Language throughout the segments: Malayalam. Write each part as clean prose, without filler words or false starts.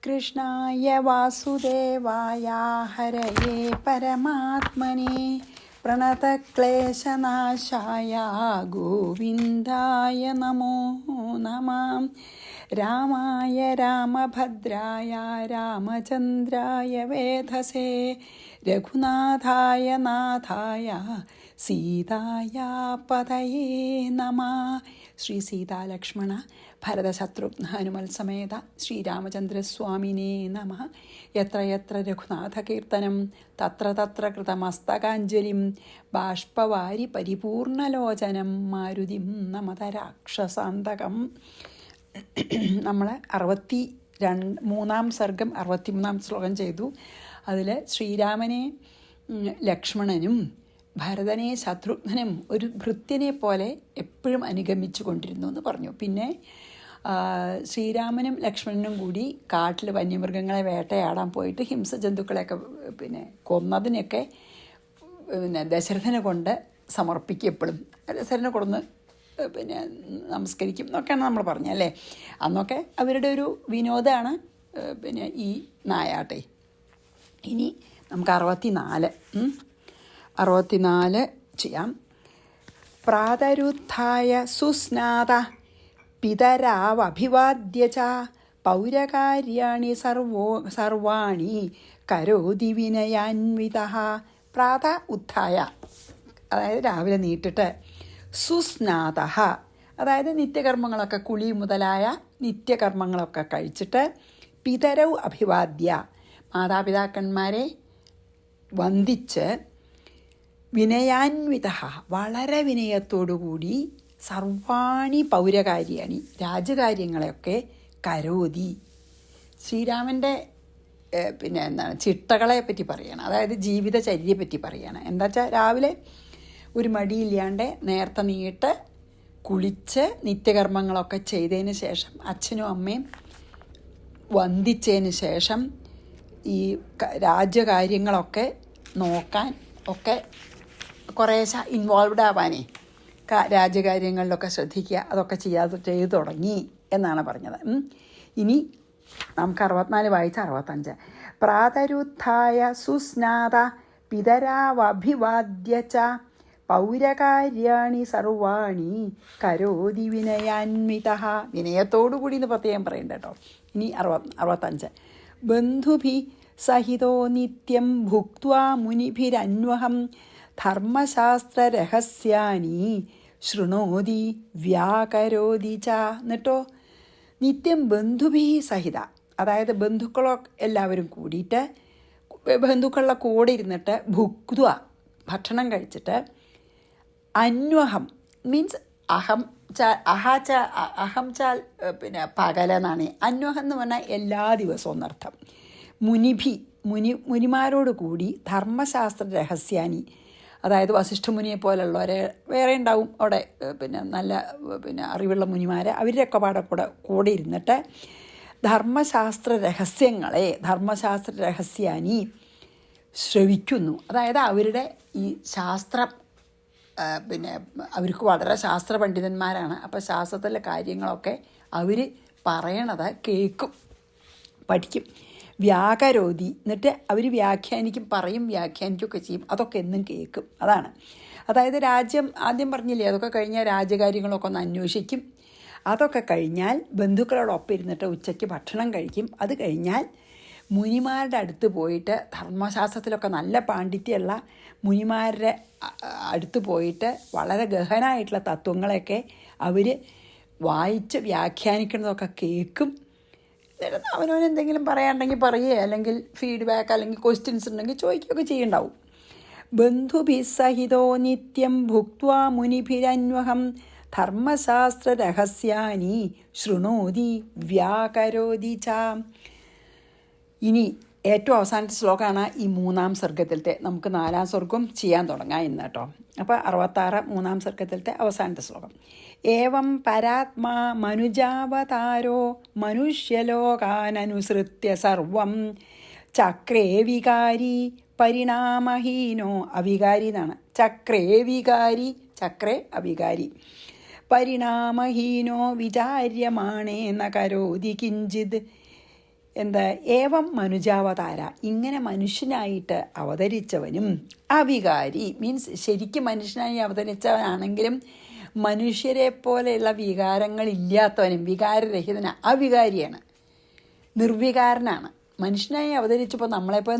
കൃഷ്ണായ വാസുദേവായ ഹരയേ പരമാത്മനെ പ്രണതക്ലേശനാശായ ഗോവിന്ദായ നമോ നമഃ. രാമായ രാമഭദ്രായ രാമചന്ദ്രായ വേധസേ രഘുനാഥായ നാഥായ സീതായ പതയേ നമഃ. ശ്രീ സീതാലക്ഷ്മണ ഭരതശത്രുഘ്ന ഹനുമൽ സമേത ശ്രീരാമചന്ദ്രസ്വാമിനേ നമഃ. യത്ര യത്ര രഘുനാഥകീർത്തനം തത്ര തത്ര കൃതമസ്തകാഞ്ജലിം ബാഷ്പവാരി പരിപൂർണലോചനം മാരുതിം നമത രാക്ഷസാന്തകം. നമ്മൾ 63-ാം സർഗം 63-ാം ശ്ലോകം ചെയ്തു. അതിൽ ശ്രീരാമനെ ലക്ഷ്മണനും ഭരതനെ ശത്രുഘ്നനും ഒരു ഭൃത്യനെ പോലെ എപ്പോഴും അനുഗമിച്ചു കൊണ്ടിരുന്നു എന്ന് പറഞ്ഞു. പിന്നെ ശ്രീരാമനും ലക്ഷ്മണനും കൂടി കാട്ടിൽ വന്യമൃഗങ്ങളെ വേട്ടയാടാൻ പോയിട്ട് ഹിംസജന്തുക്കളെയൊക്കെ കൊന്നതിനൊക്കെ ദശരഥനെ കൊണ്ട് സമർപ്പിക്കും. എപ്പോഴും ദശരഥനെ കൊടുന്ന് നമസ്കരിക്കും എന്നൊക്കെയാണ് നമ്മൾ പറഞ്ഞല്ലേ. അന്നൊക്കെ അവരുടെ ഒരു വിനോദമാണ് ഈ നായാട്ടെ. ഇനി നമുക്ക് 64 ചെയ്യാം. പ്രാതരുത്ഥായ സുസ്നാത പിതരാവഭിവാദ്യ ച പൗരകാര്യാണി സർവാണി കരോതി വിനയാന്വിതഃ. പ്രാത ഉത്ഥായ അതായത് രാവിലെ നീട്ടിട്ട്, സുസ്നാത അതായത് നിത്യകർമ്മങ്ങളൊക്കെ കുളി മുതലായ നിത്യകർമ്മങ്ങളൊക്കെ കഴിച്ചിട്ട്, പിതരൗ അഭിവാദ്യ മാതാപിതാക്കന്മാരെ വന്ദിച്ച്, വിനയാന്വിത വളരെ വിനയത്തോടുകൂടി, സർവാണി പൗരകാര്യാണി രാജകാര്യങ്ങളെയൊക്കെ കരോതി. ശ്രീരാമൻ്റെ ചിട്ടകളെ പറ്റി പറയണം, അതായത് ജീവിതചര്യയെ പറ്റി പറയണം. എന്താ വെച്ചാൽ രാവിലെ ഒരു മടിയില്ലാണ്ട് നേരത്തെ നീട്ട് കുളിച്ച് നിത്യകർമ്മങ്ങളൊക്കെ ചെയ്തതിന് ശേഷം അച്ഛനും അമ്മയും വന്ദിച്ചതിന് ശേഷം ഈ രാജ്യകാര്യങ്ങളൊക്കെ നോക്കാൻ ഒക്കെ കുറേശ്ശെ ഇൻവോൾവ്ഡ് ആവാനേ, രാജ്യകാര്യങ്ങളിലൊക്കെ ശ്രദ്ധിക്കുക, അതൊക്കെ ചെയ്തു തുടങ്ങി എന്നാണ് പറഞ്ഞത്. ഇനി നമുക്ക് 64 വായിച്ച 65. പ്രാതരുത്ഥായ സുസ്നാത പിതരാവഭിവാദ്യ ച പൗരകാര്യാണി സർവാണി കരോതി വിനയാന്വിതഃ. വിനയത്തോടു കൂടി എന്ന് പ്രത്യേകം പറയണ്ട കേട്ടോ. ഇനി 65. ബന്ധുഭി സഹിതോ നിത്യം ഭുക്ത്വാ മുനിഭിരന്വഹം ധർമ്മശാസ്ത്രരഹസ്യാനി ശൃണോതി വ്യാകരോതി ച. എന്നിട്ടോ നിത്യം ബന്ധുഭി സഹിത, അതായത് ബന്ധുക്കളോ എല്ലാവരും കൂടിയിട്ട് ബന്ധുക്കളുടെ കൂടെ ഇരുന്നിട്ട്, ഭുക്ത്വ ഭക്ഷണം കഴിച്ചിട്ട്, അന്വഹം മീൻസ് അഹം ചാൽ പകലെന്നാണ്. അന്വഹം എന്ന് പറഞ്ഞാൽ എല്ലാ ദിവസവും എന്നർത്ഥം. മുനിമാരോട് കൂടി ധർമ്മശാസ്ത്ര രഹസ്യാനി, അതായത് വസിഷ്ഠമുനിയെ പോലുള്ളവരെ വേറെ ഉണ്ടാവും അവിടെ, നല്ല അറിവുള്ള മുനിമാരെ, അവരുടെയൊക്കെ കൂടെ ഇരുന്നിട്ട് ധർമ്മശാസ്ത്ര രഹസ്യാനി ശ്രവിക്കുന്നു. അതായത് അവരുടെ ഈ ശാസ്ത്രം, അവർക്ക് വളരെ ശാസ്ത്ര പണ്ഡിതന്മാരാണ്. അപ്പോൾ ശാസ്ത്രത്തിലെ കാര്യങ്ങളൊക്കെ അവർ പറയണത് കേൾക്കും, പഠിക്കും. വ്യാകരോതി, എന്നിട്ട് അവർ വ്യാഖ്യാനിക്കും, പറയും, വ്യാഖ്യാനിക്കുകയൊക്കെ ചെയ്യും. അതൊക്കെ എന്നും കേൾക്കും. അതാണ്. അതായത് രാജ്യം ആദ്യം പറഞ്ഞില്ലേ, അതൊക്കെ കഴിഞ്ഞാൽ രാജ്യകാര്യങ്ങളൊക്കെ ഒന്ന് അന്വേഷിക്കും. അതൊക്കെ കഴിഞ്ഞാൽ ബന്ധുക്കളോടൊപ്പം ഇരുന്നിട്ട് ഉച്ചയ്ക്ക് ഭക്ഷണം കഴിക്കും. അത് കഴിഞ്ഞാൽ മുനിമാരുടെ അടുത്ത് പോയിട്ട്, ധർമ്മശാസ്ത്രത്തിലൊക്കെ നല്ല പാണ്ഡിത്യമുള്ള മുനിമാരുടെ അടുത്ത് പോയിട്ട് വളരെ ഗഹനമായിട്ടുള്ള തത്വങ്ങളെയൊക്കെ അവർ വായിച്ച് വ്യാഖ്യാനിക്കുന്നതൊക്കെ കേൾക്കും. അവനവൻ എന്തെങ്കിലും പറയാനുണ്ടെങ്കിൽ പറയുക, അല്ലെങ്കിൽ ഫീഡ്ബാക്ക് അല്ലെങ്കിൽ ക്വസ്റ്റ്യൻസ് ഉണ്ടെങ്കിൽ ചോദിക്കുകയൊക്കെ ചെയ്യുന്നുണ്ടാവും. ബന്ധുഭിസ്സഹിതോ നിത്യം ഭുക്ത്വാ മുനിഭിരന്വഹം ധർമ്മശാസ്ത്ര രഹസ്യാനി ശൃണോതി വ്യാകരോതി ച. ഇനി ഏറ്റവും അവസാനത്തെ ശ്ലോകമാണ് ഈ 3-ാം സർഗത്തിലത്തെ. നമുക്ക് 4-ാം സർഗം ചെയ്യാൻ തുടങ്ങാം ഇന്ന് കേട്ടോ. അപ്പോൾ 66 3-ാം സർഗത്തിലത്തെ അവസാനത്തെ ശ്ലോകം. ഏവം പരാത്മാ മനുജാവതാരോ മനുഷ്യലോകാനനുസൃത്യ സർവം ചക്രേ വികാരി പരിണാമഹീനോ. അവികാരി എന്നാണ്. ചക്രേ വികാരി, ചക്രേ അവികാരി. പരിണാമഹീനോ വിചാര്യമാണേന കരോതി കിഞ്ചിത് എന്താ ഏവം മനുജാവതാര, ഇങ്ങനെ മനുഷ്യനായിട്ട് അവതരിച്ചവനും അവികാരി മീൻസ് ശരിക്കും മനുഷ്യനായി അവതരിച്ചവനാണെങ്കിലും മനുഷ്യരെ പോലെയുള്ള വികാരങ്ങളില്ലാത്തവനും വികാരരഹിതന അവികാരിയാണ്, നിർവികാരനാണ്. മനുഷ്യനായി അവതരിച്ചപ്പോൾ നമ്മളെപ്പോലെ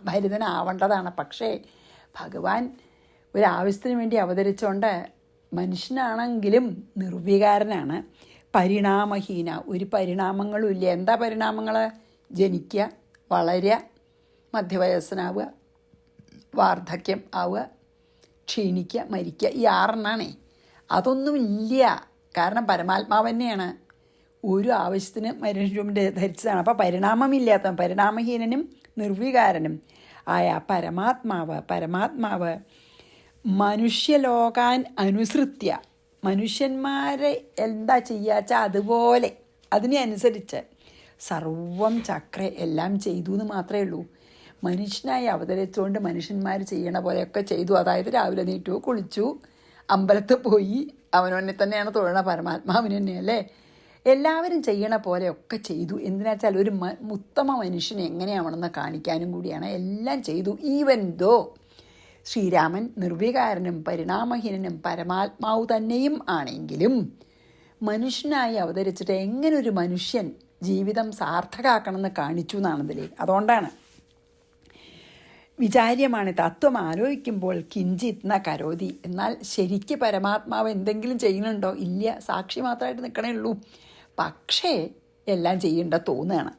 ഭരിതനാവേണ്ടതാണ്. പക്ഷേ ഭഗവാൻ ഒരാവശ്യത്തിന് വേണ്ടി അവതരിച്ചുകൊണ്ട് മനുഷ്യനാണെങ്കിലും നിർവികാരനാണ്. പരിണാമഹീന, ഒരു പരിണാമങ്ങളും ഇല്ല. എന്താ പരിണാമങ്ങൾ? ജനിക്കുക, വളരുക, മധ്യവയസ്സനാവുക, വാർദ്ധക്യം ആവുക, ക്ഷീണിക്കുക, മരിക്കുക, ഈ 6 അതൊന്നുമില്ല. കാരണം പരമാത്മാവ് തന്നെയാണ് ഒരു ആവശ്യത്തിന് മനുഷ്യൻ ധരിച്ചതാണ്. അപ്പോൾ പരിണാമമില്ലാത്ത പരിണാമഹീനനും നിർവികാരനും ആയ പരമാത്മാവ് മനുഷ്യലോകാൻ അനുസൃത്യ, മനുഷ്യന്മാരെ എന്താ ചെയ്യാച്ചാൽ അതുപോലെ അതിനെ അനുസരിച്ച് സർവം ചക്ര എല്ലാം ചെയ്തു എന്ന് മാത്രമേ ഉള്ളൂ. മനുഷ്യനായി അവതരിച്ചുകൊണ്ട് മനുഷ്യന്മാർ ചെയ്യണ പോലെയൊക്കെ ചെയ്തു. അതായത് രാവിലെ നീറ്റു, കുളിച്ചു, അമ്പലത്തിൽ പോയി, അവനവനെ തന്നെയാണ് തൊഴണ, പരമാത്മാവിന് തന്നെയല്ലേ. എല്ലാവരും ചെയ്യണ പോലെയൊക്കെ ചെയ്തു. എന്തിനാച്ചാൽ ഒരു ഉത്തമ മനുഷ്യനെ എങ്ങനെയാവണമെന്ന് കാണിക്കാനും കൂടിയാണ് എല്ലാം ചെയ്തു. ഈവൻ ദോ ശ്രീരാമൻ നിർവികാരനും പരിണാമഹീനനും പരമാത്മാവ് തന്നെയും ആണെങ്കിലും മനുഷ്യനായി അവതരിച്ചിട്ട് എങ്ങനൊരു മനുഷ്യൻ ജീവിതം സാർത്ഥകാക്കണമെന്ന് കാണിച്ചു എന്നാണതിലേ. അതുകൊണ്ടാണ് വിചാര്യമാണ്, തത്വം ആലോചിക്കുമ്പോൾ കിഞ്ചിത് ന കരോതി. എന്നാൽ ശരിക്ക് പരമാത്മാവ് എന്തെങ്കിലും ചെയ്യുന്നുണ്ടോ? ഇല്ല, സാക്ഷി മാത്രമായിട്ട് നിൽക്കണേ ഉള്ളൂ. പക്ഷേ എല്ലാം ചെയ്യേണ്ട തോന്നുകയാണ്.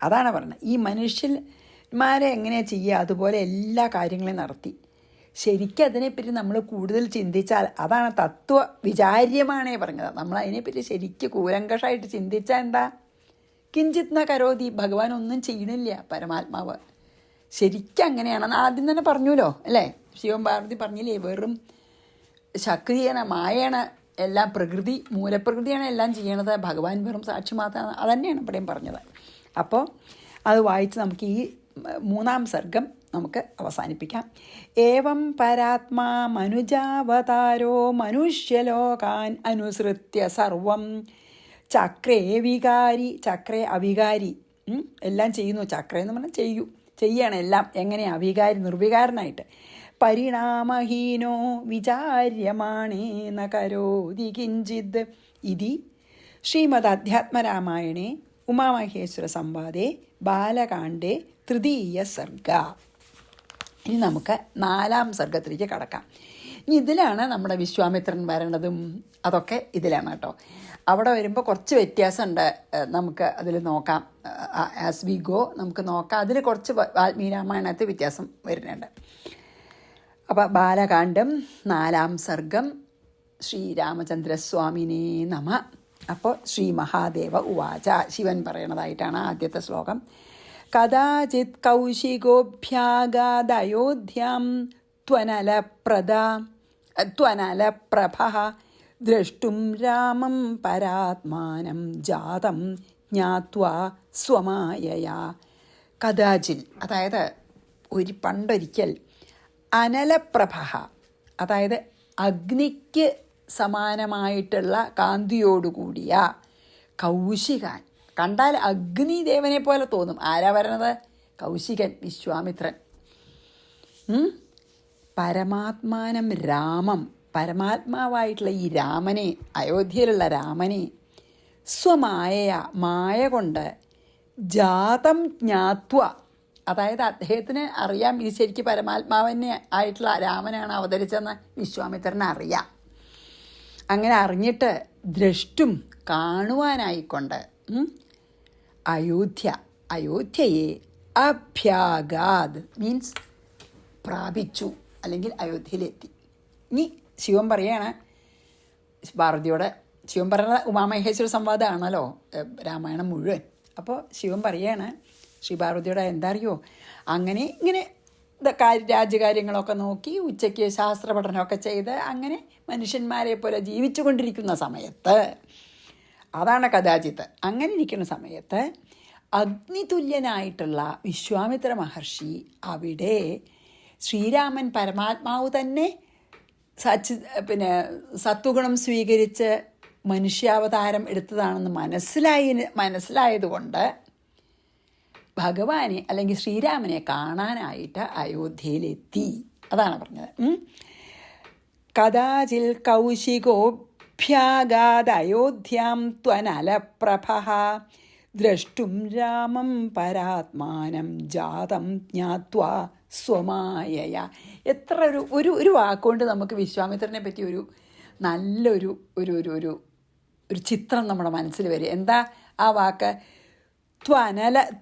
അതാണ് പറഞ്ഞത്. ഈ മനുഷ്യന്മാരെ എങ്ങനെയാണ് ചെയ്യുക, അതുപോലെ എല്ലാ കാര്യങ്ങളെയും നടത്തി. ശരിക്കും അതിനെപ്പറ്റി നമ്മൾ കൂടുതൽ ചിന്തിച്ചാൽ, അതാണ് തത്വ വിചാര്യമാണേ പറഞ്ഞത്. നമ്മൾ അതിനെപ്പറ്റി ശരിക്കും കൂലങ്കഷമായിട്ട് ചിന്തിച്ചാൽ എന്താ? കിഞ്ചിത് ന കരോതി, ഭഗവാൻ ഒന്നും ചെയ്യണില്ല പരമാത്മാവ്. ശരിക്കും അങ്ങനെയാണെന്ന് ആദ്യം തന്നെ പറഞ്ഞല്ലോ അല്ലേ? ശിവൻ പാർവതി പറഞ്ഞില്ലേ, വെറും ശക്തിയാണ്, മായാണ്, എല്ലാം പ്രകൃതി, മൂലപ്രകൃതിയാണ് എല്ലാം ചെയ്യണത്, ഭഗവാൻ വെറും സാക്ഷി മാത്രമാണ്. അതന്നെയാണ് ഇവിടെയും പറഞ്ഞത്. അപ്പോൾ അത് വായിച്ച് നമുക്ക് ഈ 3-ാം സർഗം നമുക്ക് അവസാനിപ്പിക്കാം. ഏവം പരാത്മാ മനുജാവതാരോ മനുഷ്യലോകാൻ അനുസൃത്യ സർവം ചക്രേ വികാരി, ചക്രേ അവികാരി, എല്ലാം ചെയ്യുന്നു. ചക്ര എന്ന് പറഞ്ഞാൽ ചെയ്യണം എല്ലാം. എങ്ങനെ? അവികാരി, നിർവികാരനായിട്ട്. പരിണാമഹീനോ വിചാര്യമാണേന കരോതി കിഞ്ചിത് ഇതി ശ്രീമദ് അധ്യാത്മരാമായണേ ഉമാമഹേശ്വര സംവാദേ ബാലകാണ്ഡേ 3യ സർഗ. ഇനി നമുക്ക് 4-ാം സർഗത്തിലേക്ക് കടക്കാം. ഇനി ഇതിലാണ് നമ്മുടെ വിശ്വാമിത്രൻ വരണതും അതൊക്കെ ഇതിലാണ് കേട്ടോ. അവിടെ വരുമ്പോൾ കുറച്ച് വ്യത്യാസമുണ്ട്, നമുക്ക് അതിൽ നോക്കാം. ആസ് വി ഗോ നമുക്ക് നോക്കാം. അതിൽ കുറച്ച് വാൽമീകി രാമായണത്തിൽ വ്യത്യാസം വരുന്നുണ്ട്. അപ്പോൾ ബാലകാണ്ഡം 4-ാം സർഗം. ശ്രീരാമചന്ദ്രസ്വാമിനേ നമ. അപ്പോൾ ശ്രീ മഹാദേവ ഉവാച, ശിവൻ പറയണതായിട്ടാണ് ആദ്യത്തെ ശ്ലോകം. കഥാചിത് കൗശികോഭ്യാഗാദയോധ്യാം ത്വനലപ്രഭഃ ദ്രഷ്ടും രാമം പരാത്മാനം ജാതം ജ്ഞാത്വാ സ്വമായയാ. കഥാചിൽ അതായത് പണ്ടൊരിക്കൽ, അനലപ്രഭഃ അതായത് അഗ്നിക്ക് സമാനമായിട്ടുള്ള കാന്തിയോടുകൂടിയ കൗശികാൻ, കണ്ടാൽ അഗ്നിദേവനെ പോലെ തോന്നും. ആരാ വരണത്? കൗശികൻ, വിശ്വാമിത്രൻ. പരമാത്മാനം രാമം, പരമാത്മാവായിട്ടുള്ള ഈ രാമനെ, അയോധ്യയിലുള്ള രാമനെ, സ്വമായ മായ കൊണ്ട് ജാതം ജ്ഞാത്വ, അതായത് അദ്ദേഹത്തിന് അറിയാം ഇത് ശരിക്കും പരമാത്മാവിനെ ആയിട്ടുള്ള രാമനാണ് അവതരിച്ചെന്ന് വിശ്വാമിത്രനെ അറിയാം. അങ്ങനെ അറിഞ്ഞിട്ട് ദ്രഷ്ടും കാണുവാനായിക്കൊണ്ട് അയോധ്യയെ അഭ്യാഗാത് മീൻസ് പ്രാപിച്ചു, അല്ലെങ്കിൽ അയോധ്യയിലെത്തി. ഇനി ശിവൻ പറയാണ് പാർവതിയോട്, ശിവൻ പറയുന്നത് ഉമാമഹേശ്വര സംവാദമാണല്ലോ രാമായണം മുഴുവൻ. അപ്പോൾ ശിവൻ പറയാണ് ശ്രീ പാർവതിയോട്, എന്താ അറിയോ, അങ്ങനെ ഇങ്ങനെ രാജ്യകാര്യങ്ങളൊക്കെ നോക്കി ഉച്ചയ്ക്ക് ശാസ്ത്ര പഠനമൊക്കെ ചെയ്ത് അങ്ങനെ മനുഷ്യന്മാരെ പോലെ ജീവിച്ചു കൊണ്ടിരിക്കുന്ന സമയത്ത്, അതാണ് കഥാചിത്ത്, അങ്ങനെ ഇരിക്കുന്ന സമയത്ത് അഗ്നിതുല്യനായിട്ടുള്ള വിശ്വാമിത്ര മഹർഷി അവിടെ ശ്രീരാമൻ പരമാത്മാവ് തന്നെ സത്വഗുണം സ്വീകരിച്ച് മനുഷ്യാവതാരം എടുത്തതാണെന്ന് മനസ്സിലായതുകൊണ്ട് ഭഗവാനെ അല്ലെങ്കിൽ ശ്രീരാമനെ കാണാനായിട്ട് അയോധ്യയിലെത്തി. അതാണ് പറഞ്ഞത്. കഥാചിൽ കൗശികോഭ്യാഗാദയോധ്യാം ത്വനലപ്രഭഃ ദ്രഷ്ടും രാമം പരാത്മാനം ജാതം ജ്ഞാത്വാ സ്വമായയ. എത്ര ഒരു വാക്കുകൊണ്ട് നമുക്ക് വിശ്വാമിത്രനെ പറ്റി ഒരു നല്ലൊരു ഒരു ഒരു ഒരു ഒരു ചിത്രം നമ്മുടെ മനസ്സിൽ വരും. എന്താ ആ വാക്ക്?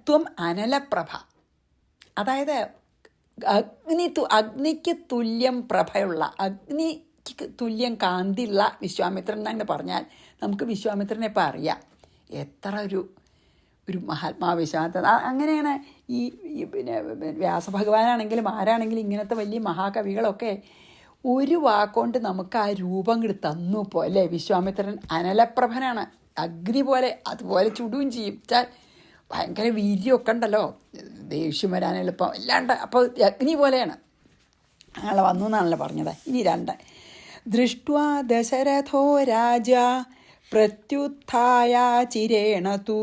ത്വം അനലപ്രഭ. അതായത് അഗ്നിക്ക് തുല്യം പ്രഭയുള്ള, അഗ്നിക്ക് തുല്യം കാന്തിയുള്ള വിശ്വാമിത്രൻ എന്ന് പറഞ്ഞാൽ നമുക്ക് വിശ്വാമിത്രനെ ഇപ്പം അറിയാം. എത്ര ഒരു മഹാത്മാ വിശ്വാമിത്രൻ. അങ്ങനെയാണ് ഈ പിന്നെ വ്യാസഭഗവാനാണെങ്കിലും ആരാണെങ്കിലും ഇങ്ങനത്തെ വലിയ മഹാകവികളൊക്കെ ഒരു വാക്കുകൊണ്ട് നമുക്ക് ആ രൂപം കൂടി തന്നു പോലെ. വിശ്വാമിത്രൻ അനലപ്രഭനാണ്, അഗ്നി പോലെ, അതുപോലെ ചുടുകയും ചെയ്യും. വെച്ചാൽ ഭയങ്കര വീര്യമൊക്കെ ഉണ്ടല്ലോ, ദേഷ്യം വരാൻ എളുപ്പം ഇല്ലാണ്ട്. അപ്പോൾ അഗ്നി പോലെയാണ്. അങ്ങനെ വന്നു എന്നാണല്ലോ പറഞ്ഞത്. ഇനി 2. ദൃഷ്ട്വാ ദശരഥോ രാജ പ്രത്യുത്ഥായാചിരേണ തു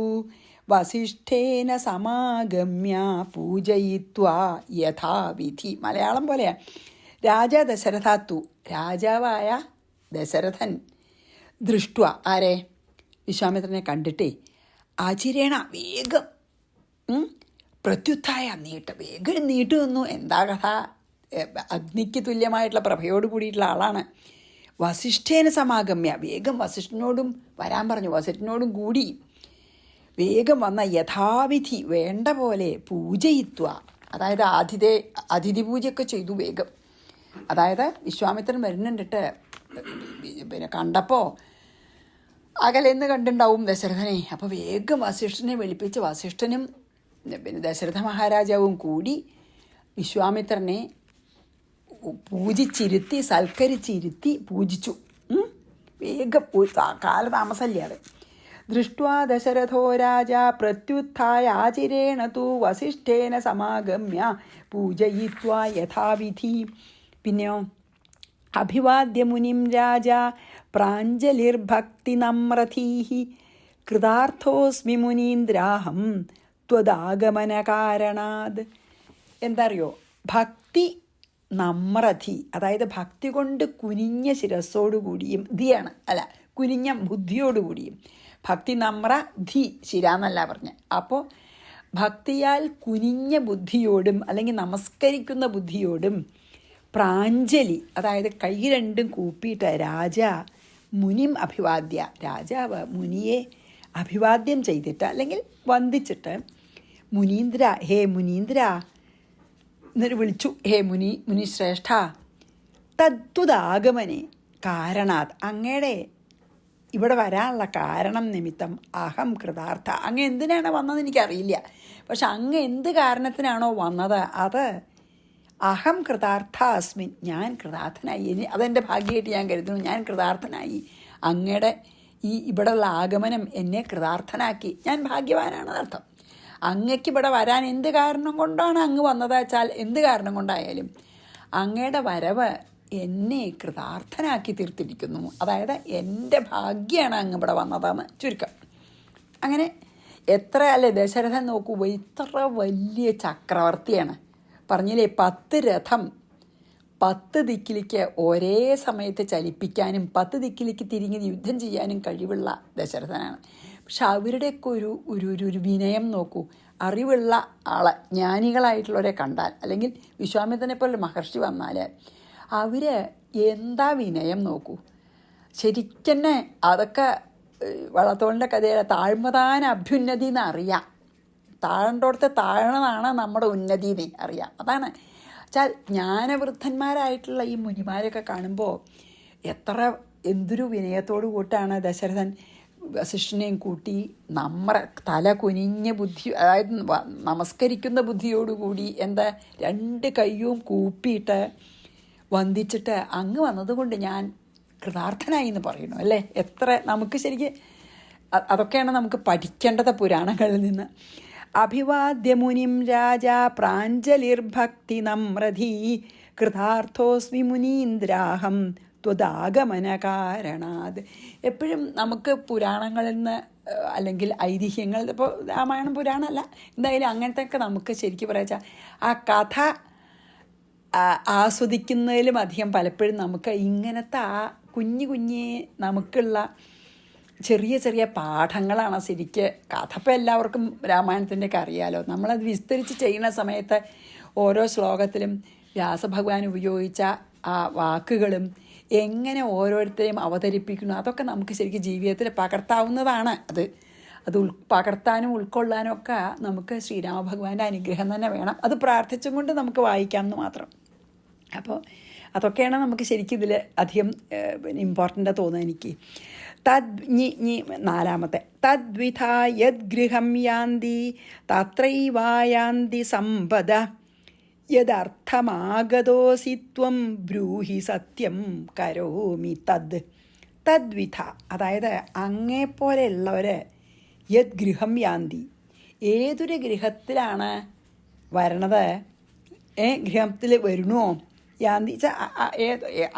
വസിഷ്ഠേന സമാഗമ്യ പൂജയിത്വാ യഥാവിധി. മലയാളം പോലെയാണ്. രാജാ ദശരഥാത്തു, രാജാവായ ദശരഥൻ ദൃഷ്ട്വ, ആരെ? വിശ്വാമിത്രനെ കണ്ടിട്ടേ, ആചിരേണ വേഗം പ്രത്യുത്ഥായ വേഗം നീട്ടു നിന്നു. എന്താ കഥ? അഗ്നിക്ക് തുല്യമായിട്ടുള്ള പ്രഭയോട് കൂടിയിട്ടുള്ള ആളാണ്. വസിഷ്ഠേന സമാഗമ്യ, വേഗം വസിഷ്ഠനോടും വരാൻ പറഞ്ഞു. വസിഷ്ഠനോടും കൂടി വേഗം വന്ന യഥാവിധി വേണ്ട പോലെ പൂജയിത്വ, അതായത് അതിഥി പൂജയൊക്കെ ചെയ്തു വേഗം. അതായത് വിശ്വാമിത്രൻ വരുന്നുണ്ടിട്ട് പിന്നെ കണ്ടപ്പോൾ അകലെന്ന് കണ്ടുണ്ടാവും ദശരഥനെ. അപ്പോൾ വേഗം വസിഷ്ഠനെ വിളിപ്പിച്ച് വസിഷ്ഠനും പിന്നെ ദശരഥ മഹാരാജാവും കൂടി വിശ്വാമിത്രനെ പൂജിച്ചിരുത്തി, സൽക്കരിച്ചിരുത്തി പൂജിച്ചു. വേഗം കാലതാമസമില്ലാതെ. ദൃഷ്ട്വാ ദശരഥോ രാജ പ്രത്യുത്ഥായാചിരേണ തു വസിഷ്ഠേന സമാഗമ്യ പൂജയിത്വാ യഥാവിധി. പിന്നെയോ, അഭിവാദ്യ മുനിം രാജ പ്രാഞ്ജലിർഭക്തി നമ്രധീഹി കൃതാർത്ഥോസ്മി മുനീന്ദ്രാഹം ത്വദാഗമന കാരണാത്. എന്താ അറിയോ? ഭക്തി നമ്രധി, അതായത് ഭക്തി കൊണ്ട് കുനിഞ്ഞ ശിരസ്സോടുകൂടിയും, ധിയാണ് അല്ല, കുനിഞ്ഞ ബുദ്ധിയോടുകൂടിയും. ഭക്തി നമ്ര ധി, ശിരാന്നല്ല പറഞ്ഞ്. അപ്പോൾ ഭക്തിയാൽ കുനിഞ്ഞ ബുദ്ധിയോടും അല്ലെങ്കിൽ നമസ്കരിക്കുന്ന ബുദ്ധിയോടും പ്രാഞ്ജലി, അതായത് കൈ രണ്ടും കൂപ്പിയിട്ട് രാജ മുനിം അഭിവാദ്യ, രാജാവ് മുനിയെ അഭിവാദ്യം ചെയ്തിട്ട് അല്ലെങ്കിൽ വന്ദിച്ചിട്ട് മുനീന്ദ്ര, ഹേ മുനീന്ദ്ര എന്നൊരു വിളിച്ചു. ഹേ മുനിശ്രേഷ്ഠ തദ്ദാഗമനെ കാരണാത്, അങ്ങയുടെ ഇവിടെ വരാനുള്ള കാരണം നിമിത്തം അഹം കൃതാർത്ഥ. അങ്ങ് എന്തിനാണ് വന്നതെന്ന് എനിക്കറിയില്ല, പക്ഷെ അങ്ങ് എന്ത് കാരണത്തിനാണോ വന്നത് അത് അഹം കൃതാർത്ഥ അസ്മിൻ, ഞാൻ കൃതാർത്ഥനായി. അതെൻ്റെ ഭാഗ്യമായിട്ട് ഞാൻ കരുതുന്നു. ഞാൻ കൃതാർത്ഥനായി. അങ്ങയുടെ ഇവിടെയുള്ള ആഗമനം എന്നെ കൃതാർത്ഥനാക്കി. ഞാൻ ഭാഗ്യവാനാണെന്നർത്ഥം. അങ്ങയ്ക്ക് ഇവിടെ വരാൻ എന്ത് കാരണം കൊണ്ടാണ് അങ്ങ് വന്നത് വെച്ചാൽ, എന്ത് കാരണം കൊണ്ടായാലും അങ്ങയുടെ വരവ് എന്നെ കൃതാർത്ഥനാക്കി തീർത്തിരിക്കുന്നു. അതായത് എൻ്റെ ഭാഗ്യമാണ് അങ്ങ് ഇവിടെ വന്നതെന്ന് ചുരുക്കം. അങ്ങനെ എത്ര അല്ലേ ദശരഥൻ നോക്കൂ, ഇത്ര വലിയ ചക്രവർത്തിയാണ്. പറഞ്ഞില്ലേ, 10 രഥം 10 ദിക്കിലേക്ക് ഒരേ സമയത്ത് ചലിപ്പിക്കാനും 10 ദിക്കിലേക്ക് തിരിഞ്ഞ് യുദ്ധം ചെയ്യാനും കഴിവുള്ള ദശരഥനാണ്. പക്ഷെ അവരുടെയൊക്കെ ഒരു വിനയം നോക്കൂ. അറിവുള്ള ആളെ, ജ്ഞാനികളായിട്ടുള്ളവരെ കണ്ടാൽ, അല്ലെങ്കിൽ വിശ്വാമിത്രനെ പോലെ മഹർഷി വന്നാൽ അവർ എന്താ വിനയം നോക്കൂ. ശരിക്കന്നെ അതൊക്കെ വള്ളത്തോളിൻ്റെ കഥയിലെ താഴ്മതാന അഭ്യുന്നതി എന്ന് അറിയാം. താഴേണ്ടോടത്തെ താഴണതാണ് നമ്മുടെ ഉന്നതി എന്ന് അറിയാം. അതാണ് വെച്ചാൽ ജ്ഞാനവൃദ്ധന്മാരായിട്ടുള്ള ഈ മുനിമാരൊക്കെ കാണുമ്പോൾ എന്തൊരു വിനയത്തോടു കൂട്ടാണ് ദശരഥൻ വസിഷ്ഠനെയും കൂട്ടി തല കുനിഞ്ഞ ബുദ്ധി, അതായത് നമസ്കരിക്കുന്ന ബുദ്ധിയോടുകൂടി 2 കൈയും കൂപ്പിയിട്ട് വന്ദിച്ചിട്ട് അങ്ങ് വന്നതുകൊണ്ട് ഞാൻ കൃതാർത്ഥനായി എന്ന് പറയണു അല്ലേ. എത്ര നമുക്ക് ശരിക്കും അതൊക്കെയാണ് നമുക്ക് പഠിക്കേണ്ടത് പുരാണങ്ങളിൽ നിന്ന്. അഭിവാദ്യ മുനിം രാജ പ്രാഞ്ജലിർഭക്തി നമ്രധീ കൃതാർത്ഥോസ്മി മുനീന്ദ്രാഹം ത്വദാഗമനകാരണാത്. എപ്പോഴും നമുക്ക് പുരാണങ്ങളിൽ നിന്ന് അല്ലെങ്കിൽ ഐതിഹ്യങ്ങൾ, ഇപ്പോൾ രാമായണം പുരാണമല്ല, എന്തായാലും അങ്ങനത്തെയൊക്കെ നമുക്ക് ശരിക്കും പറയാച്ചാൽ ആ കഥ ആസ്വദിക്കുന്നതിലും അധികം പലപ്പോഴും നമുക്ക് ഇങ്ങനത്തെ ആ കുഞ്ഞ് നമുക്കുള്ള ചെറിയ ചെറിയ പാഠങ്ങളാണ് ശരിക്ക് കഥ. ഇപ്പോൾ എല്ലാവർക്കും രാമായണത്തിൻ്റെയൊക്കെ അറിയാലോ. നമ്മളത് വിസ്തരിച്ച് ചെയ്യുന്ന സമയത്ത് ഓരോ ശ്ലോകത്തിലും വ്യാസഭഗവാൻ ഉപയോഗിച്ച ആ വാക്കുകളും എങ്ങനെ ഓരോരുത്തരെയും അവതരിപ്പിക്കുന്നു, അതൊക്കെ നമുക്ക് ശരിക്കും ജീവിതത്തിൽ പകർത്താവുന്നതാണ്. അത് പകർത്താനും ഉൾക്കൊള്ളാനും ഒക്കെ നമുക്ക് ശ്രീരാമഭഗവാന്റെ അനുഗ്രഹം തന്നെ വേണം. അത് പ്രാർത്ഥിച്ചും കൊണ്ട് നമുക്ക് വായിക്കാമെന്ന് മാത്രം. അപ്പോൾ അതൊക്കെയാണ് നമുക്ക് ശരിക്കും ഇതിൽ അധികം ഇമ്പോർട്ടൻ്റ് തോന്നുന്നത് എനിക്ക്. നാലാമത്തെ, തദ്വിധാ യദ്ഗൃഹം യാന്തി തത്രൈവായാന്തി സമ്പദ യദർത്ഥമാഗതോസി ത്വം ബ്രൂഹി സത്യം കരോമി തദ്വിധ. അതായത് അങ്ങേപ്പോലെയുള്ളവർ യദ്ഗൃഹം യാന്തി, ഏതൊരു ഗൃഹത്തിലാണ് വരണത്, ഗൃഹത്തിൽ വരണോ, യാന്തി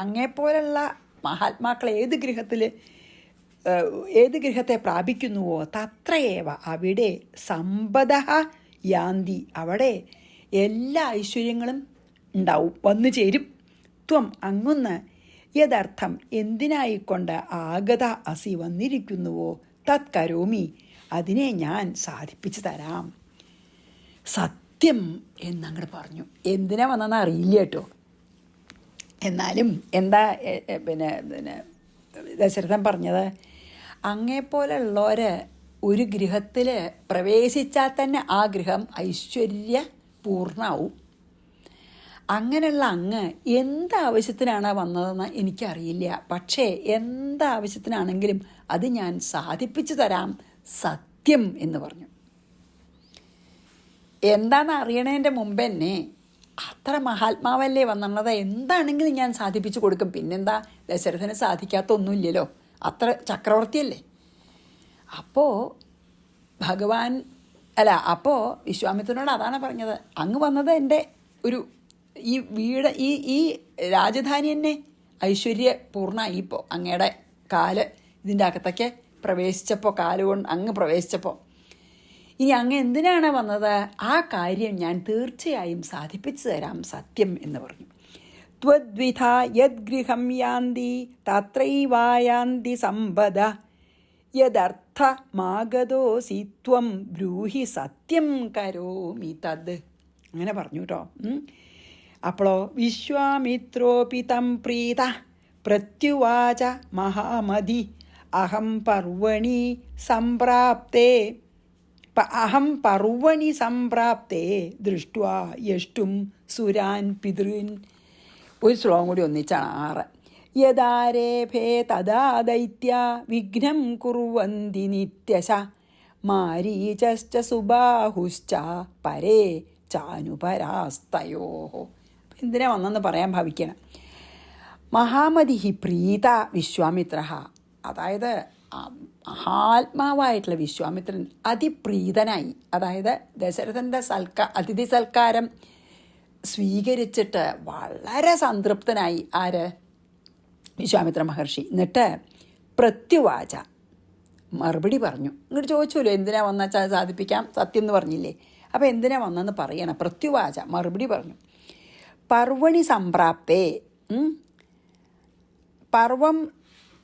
അങ്ങേപ്പോലുള്ള മഹാത്മാക്കൾ ഏത് ഗൃഹത്തെ പ്രാപിക്കുന്നുവോ തത്രയേവ അവിടെ സമ്പദ യാന്തി, അവിടെ എല്ലാ ഐശ്വര്യങ്ങളും ഉണ്ടാവും, വന്നു ചേരും. ത്വം അങ്ങുന്ന് യദർത്ഥം എന്തിനായിക്കൊണ്ട് ആഗത അസി വന്നിരിക്കുന്നുവോ തത് കരോമി അതിനെ ഞാൻ സാധിപ്പിച്ചു തരാം. സത്യം എന്നങ്ങോട്ട് പറഞ്ഞു. എന്തിനാ വന്നെന്ന് അറിയില്ല കേട്ടോ. എന്നാലും എന്താ പിന്നെ ദശരഥൻ പറഞ്ഞത്, അങ്ങേപ്പോലുള്ളവർ ഒരു ഗൃഹത്തിൽ പ്രവേശിച്ചാൽ തന്നെ ആ ഗൃഹം ഐശ്വര്യപൂർണ്ണമാവും. അങ്ങനെയുള്ള അങ്ങ് എന്താവശ്യത്തിനാണ് വന്നതെന്ന് എനിക്കറിയില്ല. പക്ഷേ എന്താവശ്യത്തിനാണെങ്കിലും അത് ഞാൻ സാധിപ്പിച്ചു തരാം, സത്യം എന്ന് പറഞ്ഞു. എന്താണെന്ന് അറിയണതിൻ്റെ മുമ്പ് തന്നെ അത്ര മഹാത്മാവല്ലേ വന്നത്, എന്താണെങ്കിലും ഞാൻ സാധിപ്പിച്ചു കൊടുക്കും. പിന്നെന്താ, ദശരഥന് സാധിക്കാത്തൊന്നുമില്ലല്ലോ, അത്ര ചക്രവർത്തിയല്ലേ. അപ്പോൾ വിശ്വാമിത്രനോട് അതാണ് പറഞ്ഞത്, അങ്ങ് വന്നത് എൻ്റെ ഈ വീട് ഈ രാജധാനി തന്നെ ഐശ്വര്യപൂർണ്ണമായി. ഇപ്പോൾ അങ്ങയുടെ കാല് ഇതിൻ്റെ അകത്തൊക്കെ പ്രവേശിച്ചപ്പോൾ, കാലുകൊണ്ട് അങ്ങ് പ്രവേശിച്ചപ്പോൾ, ഇനി അങ്ങ് എന്തിനാണ് വന്നത്, ആ കാര്യം ഞാൻ തീർച്ചയായും സാധിപ്പിച്ചു തരാം, സത്യം എന്ന് പറഞ്ഞു. ത്വദ്വിധാ യദ്ഗൃഹം യാന്തി തത്രൈവായാന്തി സമ്പദ യദർത്ഥമാഗതോസി ത്വം ബ്രൂഹി സത്യം കരോമി തദ്. അങ്ങനെ പറഞ്ഞു കേട്ടോ. അപ്പോഴോ വിശ്വാമിത്രോപി തം പ്രീത പ്രത്യുവാച മഹാമതി അഹം പർവണി സംപ്രാപ്തേ ദൃഷ്ട്വാ യഷ്ടും സുരാൻ പിതൃൻ. ഒരു ശ്ലോകം കൂടി ഒന്നിച്ചാണ്, 6. യദാരേഭേ തദാ ദൈത്യ വിഘ്നം കുർവന്തി നിത്യശ മാരീചശ്ച സുബാഹുശ്ച പരേ ചാനുപരാസ്തയോ. എന്തിനാ വന്നെന്ന് പറയാൻ ഭാവിക്കണം. മഹാമതി പ്രീത വിശ്വാമിത്ര, അതായത് മഹാത്മാവായിട്ടുള്ള വിശ്വാമിത്രൻ അതിപ്രീതനായി. അതായത് ദശരഥൻ്റെ അതിഥി സൽക്കാരം സ്വീകരിച്ചിട്ട് വളരെ സംതൃപ്തനായി. ആര്? വിശ്വാമിത്ര മഹർഷി. എന്നിട്ട് പ്രത്യുവാച, മറുപടി പറഞ്ഞു. ഇങ്ങോട്ട് ചോദിച്ചല്ലോ എന്തിനാ വന്നാൽ സാധിപ്പിക്കാം, സത്യം എന്ന് പറഞ്ഞില്ലേ, അപ്പോൾ എന്തിനാ വന്നെന്ന് പറയണം. പ്രത്യുവാച, മറുപടി പറഞ്ഞു. പർവണി സംപ്രാപ്തേ, പർവം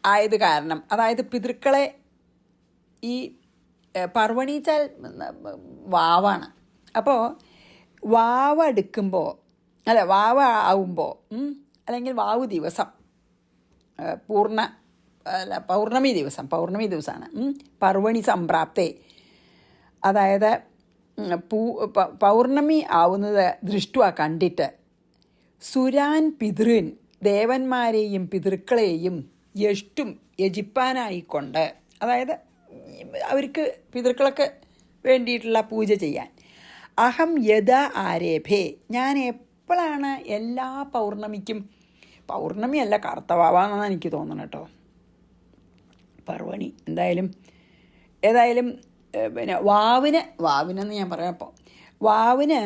ആയത് കാരണം, അതായത് പിതൃക്കളെ, ഈ പർവണിച്ചാൽ വാവാണ്. അപ്പോൾ വാവെടുക്കുമ്പോൾ, വാവ ആവുമ്പോൾ, അല്ലെങ്കിൽ വാവു ദിവസം, പൗർണമി ദിവസമാണ് പർവണി സംപ്രാപ്തേ. അതായത് പൗർണമി ആവുന്നത് ദൃഷ്ടുവ കണ്ടിട്ട്, സുരാൻ പിതൃൻ ദേവന്മാരെയും പിതൃക്കളെയും യജിപ്പാനായിക്കൊണ്ട്, അതായത് അവർക്ക് പിതൃക്കളൊക്കെ വേണ്ടിയിട്ടുള്ള പൂജ ചെയ്യാൻ. അഹം യഥ ആരേഭേ, ഞാൻ എപ്പോഴാണ് എല്ലാ പൗർണമിക്കും, പൗർണമിയല്ല കറുത്തവാവാന്നാണ് എനിക്ക് തോന്നണം കേട്ടോ, പർവണി ഏതായാലും പിന്നെ വാവിനെന്ന് ഞാൻ പറയാം. അപ്പോൾ വാവിന്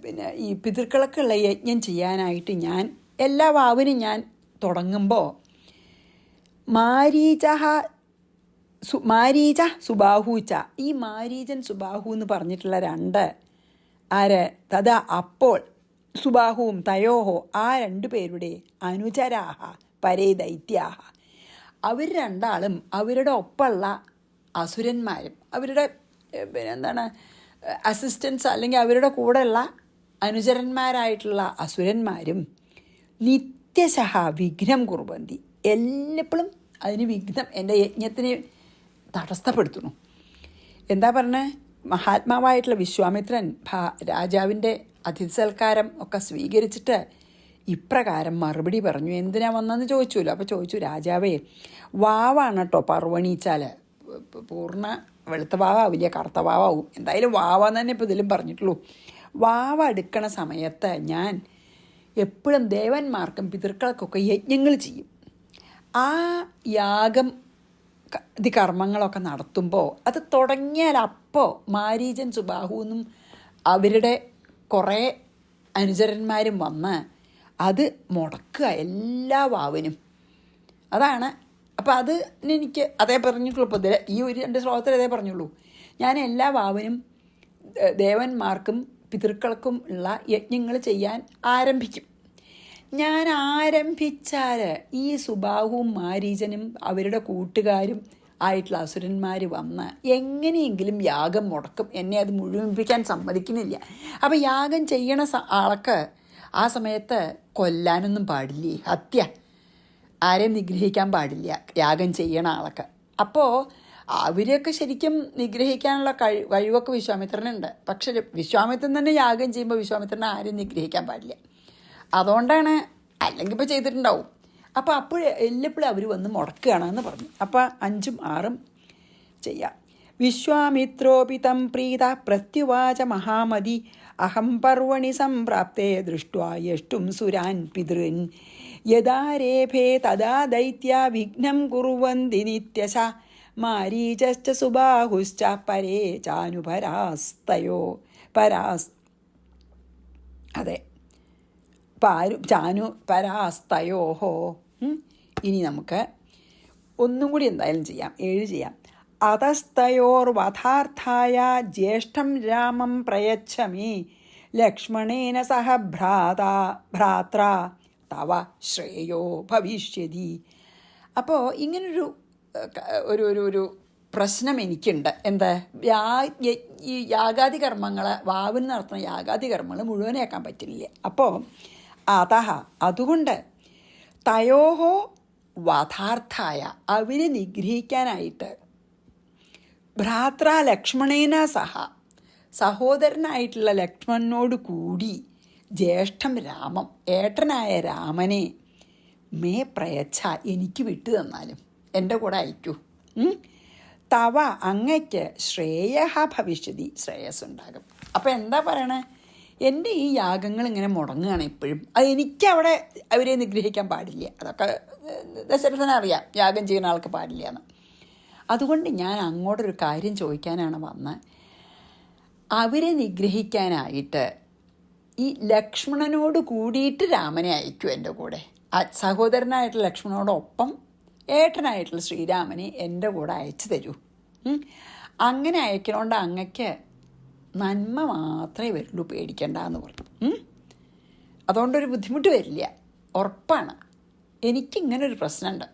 പിന്നെ ഈ പിതൃക്കളൊക്കെയുള്ള യജ്ഞം ചെയ്യാനായിട്ട് ഞാൻ എല്ലാ വാവിനും ഞാൻ തുടങ്ങുമ്പോൾ മാരീച മാരീച സുബാഹുച്ച. ഈ മാരീചൻ സുബാഹു എന്ന് പറഞ്ഞിട്ടുള്ള രണ്ട് ആര് തഥാ അപ്പോൾ സുബാഹുവും തയോഹോ ആ രണ്ടു പേരുടെ അനുചരാഹ പരേ ദൈത്യാഹ. അവർ രണ്ടാളും അവരുടെ ഒപ്പമുള്ള അസുരന്മാരും അവരുടെ എന്താണ് അസിസ്റ്റൻസ് അല്ലെങ്കിൽ അവരുടെ കൂടെയുള്ള അനുചരന്മാരായിട്ടുള്ള അസുരന്മാരും നിത്യശഃ വിഘ്നം കുറുവന്തി. എല്ലപ്പോഴും അതിന് വിഘ്നം, എൻ്റെ യജ്ഞത്തിന് തടസ്സപ്പെടുത്തുന്നു. എന്താ പറഞ്ഞത്? മഹാത്മാവായിട്ടുള്ള വിശ്വാമിത്രൻ രാജാവിൻ്റെ അതിഥി സൽക്കാരം ഒക്കെ സ്വീകരിച്ചിട്ട് ഇപ്രകാരം മറുപടി പറഞ്ഞു. എന്തിനാ വന്നതെന്ന് ചോദിച്ചുല്ലോ. അപ്പോൾ ചോദിച്ചു, രാജാവേ, വാവാണ് കേട്ടോ പർവണീച്ചാൽ, പൂർണ്ണ വെളുത്ത വാവാവില്ല, കറുത്ത വാവാവും, എന്തായാലും വാവാന്ന് തന്നെ ഇപ്പോൾ ഇതിലും പറഞ്ഞിട്ടുള്ളൂ. വാവ എടുക്കണ സമയത്ത് ഞാൻ എപ്പോഴും ദേവന്മാർക്കും പിതൃക്കൾക്കൊക്കെ യജ്ഞങ്ങൾ ചെയ്യും. ആ യാഗം കർമ്മങ്ങളൊക്കെ നടത്തുമ്പോൾ അത് തുടങ്ങിയാൽ അപ്പോൾ മാരീചൻ സുബാഹുവെന്നും അവരുടെ കുറേ അനുചരന്മാരും വന്ന് അത് മുടക്കുക എല്ലാ വാവിനും. അതാണ്. അപ്പോൾ അത് എനിക്ക് അതേ പറഞ്ഞിട്ടുള്ളൂ. ഇപ്പോൾ ഈ ഒരു 2 ശ്ലോകത്തിൽ അതേ പറഞ്ഞുള്ളൂ. ഞാൻ എല്ലാ വാവിനും ദേവന്മാർക്കും പിതൃക്കൾക്കും ഉള്ള യജ്ഞങ്ങൾ ചെയ്യാൻ ആരംഭിക്കും. ഞാൻ ആരംഭിച്ചാൽ ഈ സുബാഹുവും മാരീചനും അവരുടെ കൂട്ടുകാരും ആയിട്ടുള്ള അസുരന്മാർ വന്ന് എങ്ങനെയെങ്കിലും യാഗം മുടക്കും. എന്നെ അത് മുഴുമിപ്പിക്കാൻ സമ്മതിക്കുന്നില്ല. അപ്പോൾ യാഗം ചെയ്യണ ആൾക്ക് ആ സമയത്ത് കൊല്ലാനൊന്നും പാടില്ലേ, ഹത്യ ആരെയും നിഗ്രഹിക്കാൻ പാടില്ല യാഗം ചെയ്യണ ആൾക്ക്. അപ്പോൾ അവരെയൊക്കെ ശരിക്കും നിഗ്രഹിക്കാനുള്ള കഴിവൊക്കെ വിശ്വാമിത്രനുണ്ട്. പക്ഷെ വിശ്വാമിത്രൻ തന്നെ യാഗം ചെയ്യുമ്പോൾ വിശ്വാമിത്രനെ ആരെയും നിഗ്രഹിക്കാൻ പാടില്ല. അതുകൊണ്ടാണ്, അല്ലെങ്കിൽ ഇപ്പോൾ ചെയ്തിട്ടുണ്ടാവും. അപ്പോൾ എല്ലപ്പോഴും അവർ വന്ന് മുടക്കുകയാണെന്ന് പറഞ്ഞു. അപ്പോൾ 5ഉം 6ഉം ചെയ്യാം. വിശ്വാമിത്രോപി തം പ്രീത പ്രത്യുവാച മഹാമതി അഹം പർവണി സംപ്രാപ്തേ ദൃഷ്ട്വാ യഷ്ടും സുരാൻ പിതൃൻ യദാരേഭേ തദാ ദൈത്യ വിഘ്നം കുറുവന്തി നിത്യശ മാരീചശ്ച സുബാഹുശ്ച പരേ ചാനുപരാസ്തയോ അതെ ചാനു പരാസ്തയോഹോ. ഇനി നമുക്ക് ഒന്നും കൂടി എന്തായാലും ചെയ്യാം, 7 ചെയ്യാം. അതസ്തയോർവധാർത്ഥായ ജ്യേഷ്ഠം രാമം പ്രയച്ഛമി ലക്ഷ്മണേന സഹ ഭ്രാത്ര തവ ശ്രേയോ ഭവിഷ്യതി. അപ്പോൾ ഇങ്ങനൊരു ഒരു പ്രശ്നം എനിക്കുണ്ട്. എന്താ, ഈ യാഗാദി കർമ്മങ്ങൾ, വാവിന് നടത്തുന്ന യാഗാദി കർമ്മങ്ങൾ മുഴുവനാക്കാൻ പറ്റില്ല. അപ്പോൾ അതുകൊണ്ട് തയോഹോ വധാർത്ഥായ അവരെ നിഗ്രഹിക്കാനായിട്ട് ഭ്രാത്ര ലക്ഷ്മണേന സഹ സഹോദരനായിട്ടുള്ള ലക്ഷ്മണനോട് കൂടി ജ്യേഷ്ഠം രാമം ഏട്ടനായ രാമനെ മേ പ്രയച്ഛ എനിക്ക് വിട്ടു തന്നാലും എൻ്റെ കൂടെ അയക്കൂ. തവ അങ്ങയ്ക്ക് ശ്രേയ ഭവിഷ്യതി ശ്രേയസ്സുണ്ടാകും. അപ്പോൾ എന്താ പറയണേ, എൻ്റെ ഈ യാഗങ്ങൾ ഇങ്ങനെ മുടങ്ങുകയാണ് എപ്പോഴും. അത് എനിക്കവിടെ അവരെ നിഗ്രഹിക്കാൻ പാടില്ല. അതൊക്കെ ദശരഥനറിയാം യാഗം ചെയ്യുന്ന ആൾക്ക് പാടില്ല എന്ന്. അതുകൊണ്ട് ഞാൻ അങ്ങോട്ടൊരു കാര്യം ചോദിക്കാനാണ് വന്നത്. അവരെ നിഗ്രഹിക്കാനായിട്ട് ഈ ലക്ഷ്മണനോട് കൂടിയിട്ട് രാമനെ അയക്കൂ എൻ്റെ കൂടെ. സഹോദരനായിട്ടുള്ള ലക്ഷ്മണനോടൊപ്പം ഏട്ടനായിട്ടുള്ള ശ്രീരാമനെ എൻ്റെ കൂടെ അയച്ചു തരൂ. അങ്ങനെ അയക്കണോണ്ട് അങ്ങക്ക് നന്മ മാത്രമേ വരുള്ളൂ, പേടിക്കണ്ട എന്ന് പറഞ്ഞു. അതുകൊണ്ടൊരു ബുദ്ധിമുട്ട് വരില്ല, ഉറപ്പാണ്. എനിക്കിങ്ങനൊരു പ്രശ്നമുണ്ട്.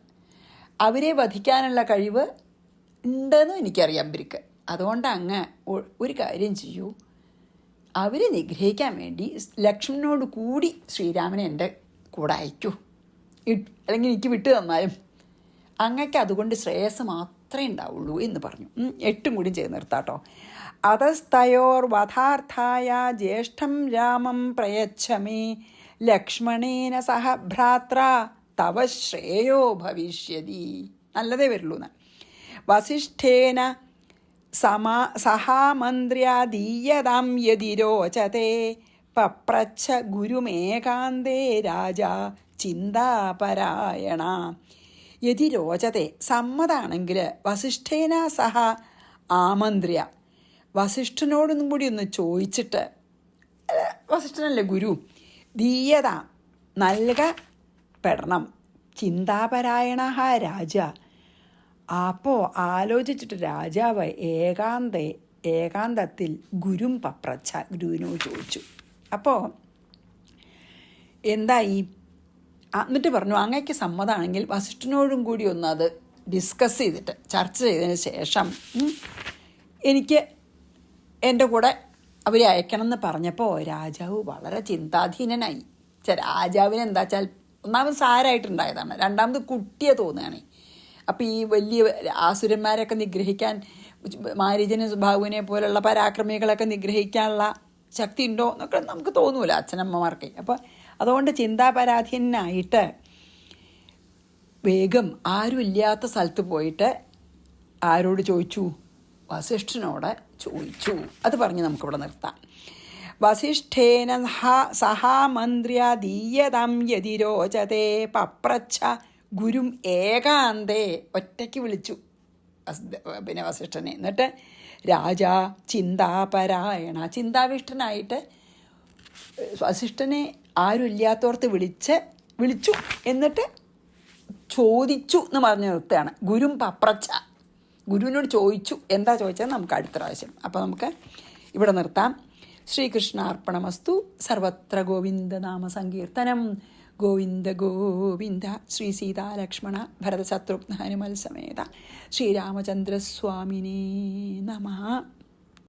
അവരെ വധിക്കാനുള്ള കഴിവ് ഉണ്ടെന്നും എനിക്കറിയാം ഇവർക്ക്. അതുകൊണ്ട് അങ്ങ് ഒരു കാര്യം ചെയ്യൂ, അവരെ നിഗ്രഹിക്കാൻ വേണ്ടി ലക്ഷ്മണനോട് കൂടി ശ്രീരാമനെ എൻ്റെ കൂടെ അയക്കൂ, അല്ലെങ്കിൽ എനിക്ക് വിട്ടു തന്നാലും അങ്ങക്ക് അതുകൊണ്ട് ശ്രേയസ് മാത്രമേ ഉണ്ടാവുള്ളൂ എന്ന് പറഞ്ഞു. 8 കൂടി ചെയ്ത് നിർത്താട്ടോ. അതസ്തയോർവധാർത്ഥായ ജ്യേഷ്ഠം രാമം പ്രയച്ഛമേ ലക്ഷ്മണേന സഹ ഭ്രാത്ര തവ ശ്രേയോ ഭവിഷ്യതി. നല്ലതേ വരുള്ളൂ എന്ന്. വസിഷ്ഠേന സഹാമന്ത്ര്യാദീയതാം യതി രോചതേ പപ്രച്ഛ ഗുരുമേകാന്തേ രാജ ചിന്താപരായണ. യതി രോചത്തെ സമ്മതാണെങ്കിൽ വസിഷ്ഠേന സഹ ആമന്ത്ര്യ വസിഷ്ഠനോടൊന്നും കൂടി ഒന്ന് ചോദിച്ചിട്ട്, വസിഷ്ഠനല്ലേ ഗുരു, ദീയത നൽകപ്പെടണം, ചിന്താപരായണ രാജ. അപ്പോൾ ആലോചിച്ചിട്ട് രാജാവ് ഏകാന്തത്തിൽ ഗുരും പപ്രച്ഛ, ഗുരുവിനോട് ചോദിച്ചു. അപ്പോൾ എന്തായി? എന്നിട്ട് പറഞ്ഞു, അങ്ങയ്ക്ക് സമ്മതമാണെങ്കിൽ വസിഷ്ഠനോടും കൂടി ഒന്ന് അത് ഡിസ്കസ് ചെയ്തിട്ട് ചർച്ച ചെയ്തതിന് ശേഷം എനിക്ക് എൻ്റെ കൂടെ അവരെ അയക്കണമെന്ന് പറഞ്ഞപ്പോൾ രാജാവ് വളരെ ചിന്താധീനനായി. രാജാവിന് എന്താ വെച്ചാൽ ഒന്നാമത് സാരായിട്ടുണ്ടായതാണ്, രണ്ടാമത് കുട്ടിയെ തോന്നുകയാണ്. അപ്പം ഈ വലിയ ആസുരന്മാരൊക്കെ നിഗ്രഹിക്കാൻ, മാരീചന ഭാവുവിനെ പോലുള്ള പരാക്രമികളൊക്കെ നിഗ്രഹിക്കാനുള്ള ശക്തി ഉണ്ടോ എന്നൊക്കെ നമുക്ക് തോന്നൂല അച്ഛനമ്മമാർക്ക്. അപ്പോൾ അതുകൊണ്ട് ചിന്താപരാധീനായിട്ട് വേഗം ആരും ഇല്ലാത്ത സ്ഥലത്ത് പോയിട്ട് ആരോട് ചോദിച്ചു? വസിഷ്ഠനോട് ചോദിച്ചു. അത് പറഞ്ഞ് നമുക്കിവിടെ നിർത്താം. വസിഷ്ഠേന സഹാമന്ത്ര്യാദീയതം യതിരോചതേ പപ്രച്ഛ ഗുരും ഏകാന്തേ. ഒറ്റയ്ക്ക് വിളിച്ചു പിന്നെ വസിഷ്ഠനെ. എന്നിട്ട് രാജാ ചിന്താപരായണ, ചിന്താവിഷ്ടനായിട്ട് വസിഷ്ഠനെ ആരും ഇല്ലാത്തോർത്ത് വിളിച്ചു. എന്നിട്ട് ചോദിച്ചു എന്ന് പറഞ്ഞ് നിർത്തുകയാണ്. ഗുരും പപ്രച്ഛ, ഗുരുവിനോട് ചോദിച്ചു. എന്താ ചോദിച്ചത് നമുക്ക് അടുത്ത പ്രാവശ്യം. അപ്പോൾ നമുക്ക് ഇവിടെ നിർത്താം. ശ്രീകൃഷ്ണാർപ്പണമസ്തു. സർവത്ര ഗോവിന്ദനാമ സങ്കീർത്തനം. ഗോവിന്ദ ഗോവിന്ദ. ശ്രീ സീതാലക്ഷ്മണ ഭരതശത്രുഘ്ന ഹനുമൽ സമേത ശ്രീരാമചന്ദ്രസ്വാമിനേ നമഃ.